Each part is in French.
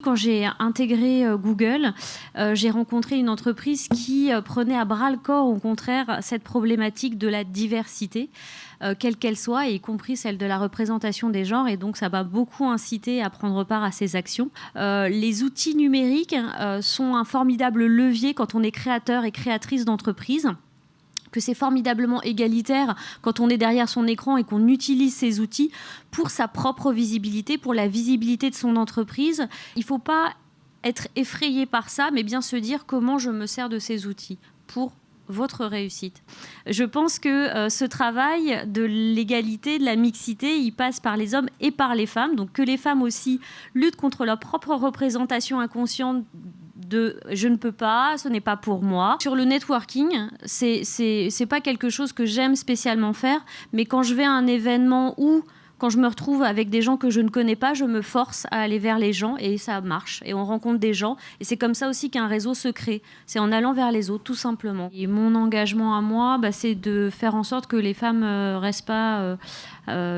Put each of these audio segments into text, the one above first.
Quand j'ai intégré Google, j'ai rencontré une entreprise qui prenait à bras-le-corps, au contraire, cette problématique de la diversité, quelle qu'elle soit, y compris celle de la représentation des genres. Et donc, ça m'a beaucoup incité à prendre part à ces actions. Les outils numériques sont un formidable levier quand on est créateur et créatrice d'entreprise, que c'est formidablement égalitaire quand on est derrière son écran et qu'on utilise ces outils pour sa propre visibilité, pour la visibilité de son entreprise. Il ne faut pas être effrayé par ça, mais bien se dire comment je me sers de ces outils pour votre réussite. Je pense que ce travail de l'égalité, de la mixité, il passe par les hommes et par les femmes. Donc que les femmes aussi luttent contre leur propre représentation inconsciente de je ne peux pas, ce n'est pas pour moi. Sur le networking, c'est pas quelque chose que j'aime spécialement faire, mais quand je vais à un événement ou quand je me retrouve avec des gens que je ne connais pas, je me force à aller vers les gens et ça marche. Et on rencontre des gens. Et c'est comme ça aussi qu'un réseau se crée. C'est en allant vers les autres, tout simplement. Et mon engagement à moi, c'est de faire en sorte que les femmes restent pas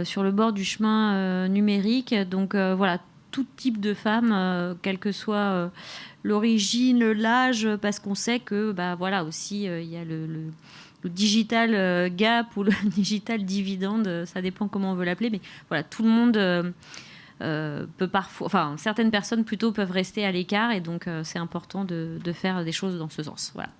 sur le bord du chemin numérique. Donc voilà, tout type de femmes, quelle que soit l'origine, l'âge, parce qu'on sait que voilà aussi il y a le digital gap ou le digital dividende, ça dépend comment on veut l'appeler, mais voilà, tout le monde peut parfois, enfin certaines personnes plutôt peuvent rester à l'écart et donc c'est important de faire des choses dans ce sens. Voilà.